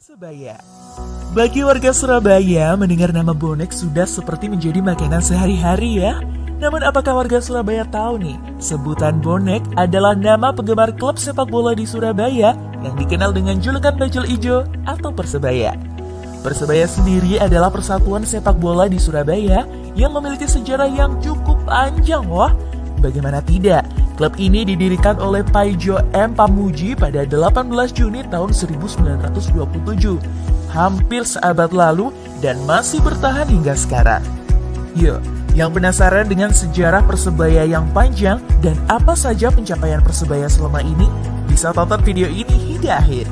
Persebaya. Bagi warga Surabaya, mendengar nama bonek sudah seperti menjadi makanan sehari-hari ya. Namun apakah warga Surabaya tahu nih, sebutan bonek adalah nama penggemar klub sepak bola di Surabaya yang dikenal dengan julukan Bajul Ijo atau Persebaya. Persebaya sendiri adalah persatuan sepak bola di Surabaya yang memiliki sejarah yang cukup panjang loh. Bagaimana tidak, klub ini didirikan oleh Paijo M. Pamuji pada 18 Juni tahun 1927, hampir seabad lalu dan masih bertahan hingga sekarang. Yuk, yang penasaran dengan sejarah Persebaya yang panjang dan apa saja pencapaian Persebaya selama ini, bisa tonton video ini hingga akhir.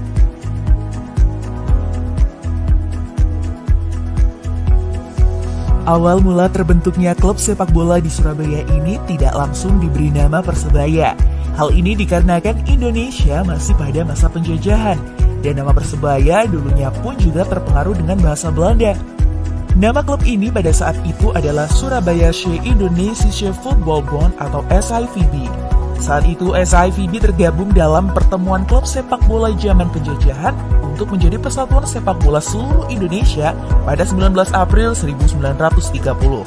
Awal mula terbentuknya klub sepak bola di Surabaya ini tidak langsung diberi nama Persebaya. Hal ini dikarenakan Indonesia masih pada masa penjajahan, dan nama Persebaya dulunya pun juga terpengaruh dengan bahasa Belanda. Nama klub ini pada saat itu adalah Surabayasche Indonesische Voetbalbond atau SIVB. Saat itu SIVB tergabung dalam pertemuan klub sepak bola zaman penjajahan untuk menjadi persatuan sepak bola seluruh Indonesia pada 19 April 1930.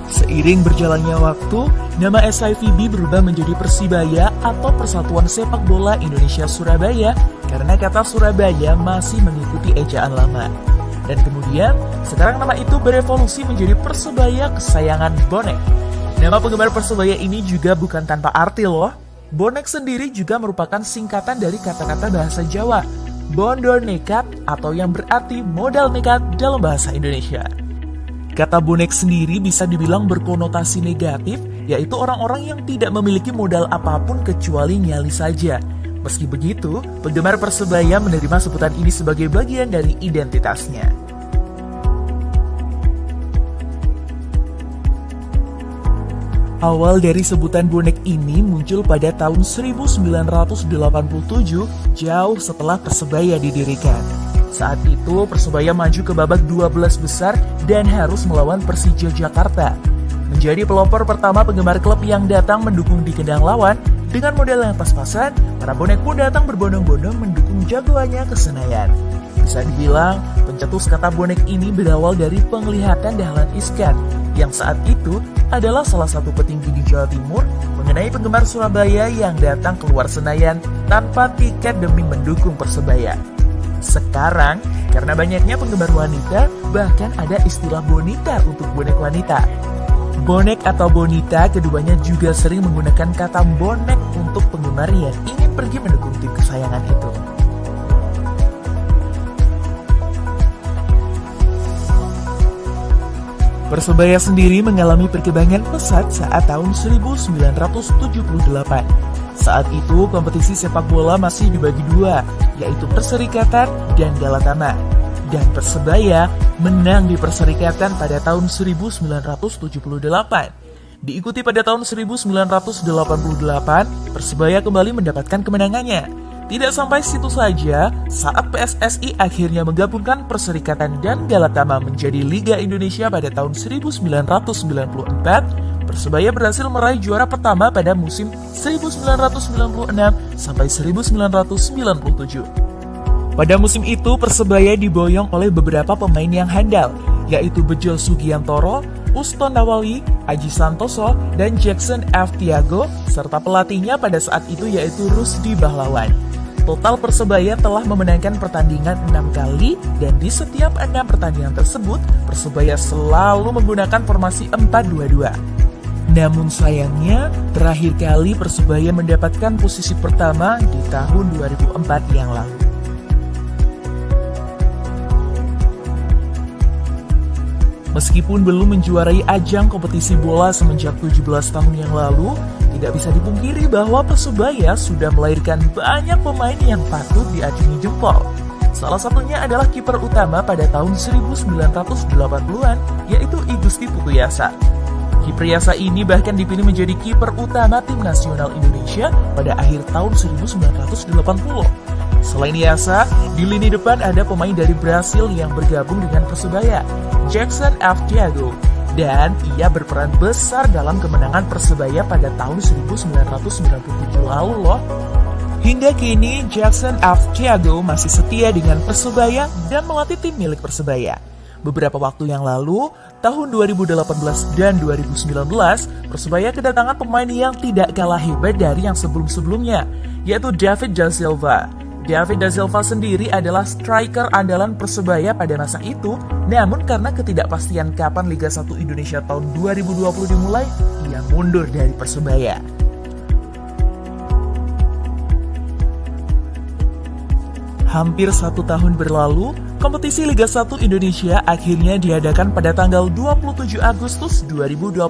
Seiring berjalannya waktu, nama SIVB berubah menjadi Persibaya atau Persatuan Sepak Bola Indonesia Surabaya karena kata Surabaya masih mengikuti ejaan lama. Dan kemudian, sekarang nama itu berevolusi menjadi Persebaya kesayangan bonek. Nama penggemar Persebaya ini juga bukan tanpa arti loh. Bonek sendiri juga merupakan singkatan dari kata-kata bahasa Jawa, bondo nekat atau yang berarti modal nekat dalam bahasa Indonesia. Kata bonek sendiri bisa dibilang berkonotasi negatif, yaitu orang-orang yang tidak memiliki modal apapun kecuali nyali saja. Meski begitu, penggemar Persebaya menerima sebutan ini sebagai bagian dari identitasnya. Awal dari sebutan bonek ini muncul pada tahun 1987, jauh setelah Persebaya didirikan. Saat itu Persebaya maju ke babak 12 besar dan harus melawan Persija Jakarta. Menjadi pelopor pertama penggemar klub yang datang mendukung di kandang lawan, dengan modal yang pas-pasan, para bonek pun datang berbondong-bondong mendukung jagoannya ke Senayan. Bisa dibilang, pencetus kata bonek ini berawal dari penglihatan Dahlan Iskan, yang saat itu adalah salah satu petinggi di Jawa Timur mengenai penggemar Surabaya yang datang keluar Senayan tanpa tiket demi mendukung Persebaya. Sekarang, karena banyaknya penggemar wanita, bahkan ada istilah bonita untuk bonek wanita. Bonek atau bonita keduanya juga sering menggunakan kata bonek untuk penggemar yang ingin pergi mendukung tim kesayangan itu. Persebaya sendiri mengalami perkembangan pesat saat tahun 1978. Saat itu kompetisi sepak bola masih dibagi dua, yaitu Perserikatan dan Galatama. Dan Persebaya menang di Perserikatan pada tahun 1978. Diikuti pada tahun 1988, Persebaya kembali mendapatkan kemenangannya. Tidak sampai situ saja, saat PSSI akhirnya menggabungkan Perserikatan dan Galatama menjadi Liga Indonesia pada tahun 1994, Persebaya berhasil meraih juara pertama pada musim 1996 sampai 1997. Pada musim itu, Persebaya diboyong oleh beberapa pemain yang handal, yaitu Bejo Sugiantoro, Uston Nawali, Aji Santoso, dan Jackson F. Tiago, serta pelatihnya pada saat itu yaitu Rusdi Bahlawan. Total Persebaya telah memenangkan pertandingan 6 kali, dan di setiap 6 pertandingan tersebut, Persebaya selalu menggunakan formasi 4-2-2. Namun sayangnya, terakhir kali Persebaya mendapatkan posisi pertama di tahun 2004 yang lalu. Meskipun belum menjuarai ajang kompetisi bola semenjak 17 tahun yang lalu, tidak bisa dipungkiri bahwa Persebaya sudah melahirkan banyak pemain yang patut diacungi jempol. Salah satunya adalah kiper utama pada tahun 1980-an, yaitu I Gusti Putuyasa. Kiper Yasa ini bahkan dipilih menjadi kiper utama tim nasional Indonesia pada akhir tahun 1980. Selain Yasa, di lini depan ada pemain dari Brasil yang bergabung dengan Persebaya, Jackson F. Tiago, dan ia berperan besar dalam kemenangan Persebaya pada tahun 1997 lalu loh. Hingga kini, Jackson F. Thiago masih setia dengan Persebaya dan melatih tim milik Persebaya. Beberapa waktu yang lalu, tahun 2018 dan 2019, Persebaya kedatangan pemain yang tidak kalah hebat dari yang sebelum-sebelumnya, yaitu David da Silva. David da Silva sendiri adalah striker andalan Persebaya pada masa itu, namun karena ketidakpastian kapan Liga 1 Indonesia tahun 2020 dimulai, ia mundur dari Persebaya. Hampir 1 tahun berlalu, kompetisi Liga 1 Indonesia akhirnya diadakan pada tanggal 27 Agustus 2021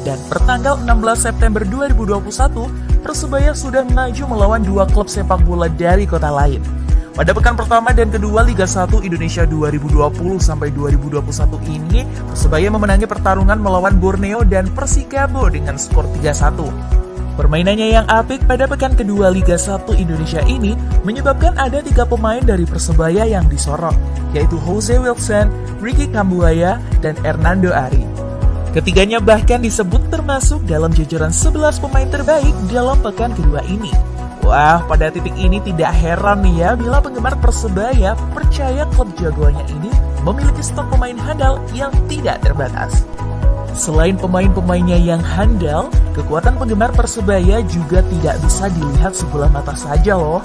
dan pertanggal 16 September 2021, Persebaya sudah maju melawan 2 klub sepak bola dari kota lain. Pada pekan pertama dan kedua Liga 1 Indonesia 2020-2021 ini, Persebaya memenangi pertarungan melawan Borneo dan Persikabo dengan skor 3-1. Permainannya yang apik pada pekan kedua Liga 1 Indonesia ini menyebabkan ada 3 pemain dari Persebaya yang disorot, yaitu Jose Wilson, Ricky Kambuaya, dan Hernando Ari. Ketiganya bahkan disebut termasuk dalam jajaran 11 pemain terbaik dalam pekan kedua ini. Wah, pada titik ini tidak heran nih ya bila penggemar Persebaya percaya klub jagoannya ini memiliki stok pemain handal yang tidak terbatas. Selain pemain-pemainnya yang handal, kekuatan penggemar Persebaya juga tidak bisa dilihat sebelah mata saja loh.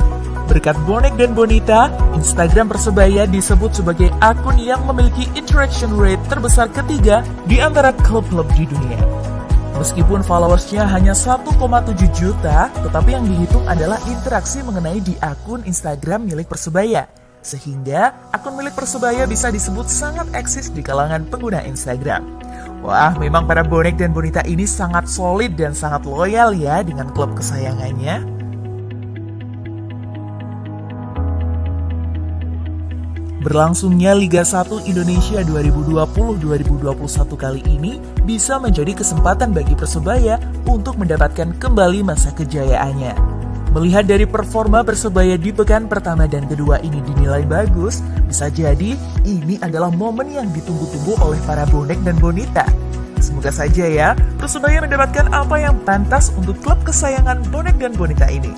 Berkat bonek dan bonita, Instagram Persebaya disebut sebagai akun yang memiliki interaction rate terbesar ketiga di antara klub-klub di dunia. Meskipun followersnya hanya 1,7 juta, tetapi yang dihitung adalah interaksi mengenai di akun Instagram milik Persebaya. Sehingga akun milik Persebaya bisa disebut sangat eksis di kalangan pengguna Instagram. Wah, memang para bonek dan bonita ini sangat solid dan sangat loyal ya dengan klub kesayangannya. Berlangsungnya Liga 1 Indonesia 2020-2021 kali ini bisa menjadi kesempatan bagi Persebaya untuk mendapatkan kembali masa kejayaannya. Melihat dari performa Persebaya di pekan pertama dan kedua ini dinilai bagus, bisa jadi ini adalah momen yang ditunggu-tunggu oleh para bonek dan bonita. Semoga saja ya, Persebaya mendapatkan apa yang pantas untuk klub kesayangan bonek dan bonita ini.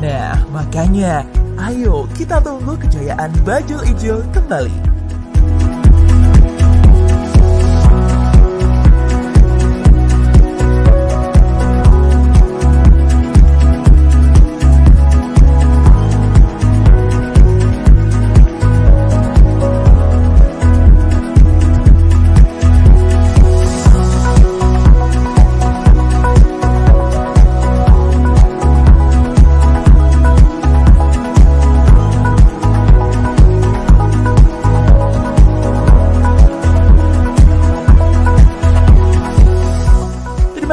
Nah, makanya, ayo kita tunggu kejayaan Bajul Ijo kembali.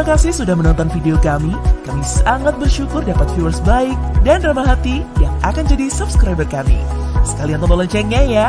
Terima kasih sudah menonton video kami. Kami sangat bersyukur dapat viewers baik dan ramah hati yang akan jadi subscriber kami. Sekalian tombol loncengnya ya.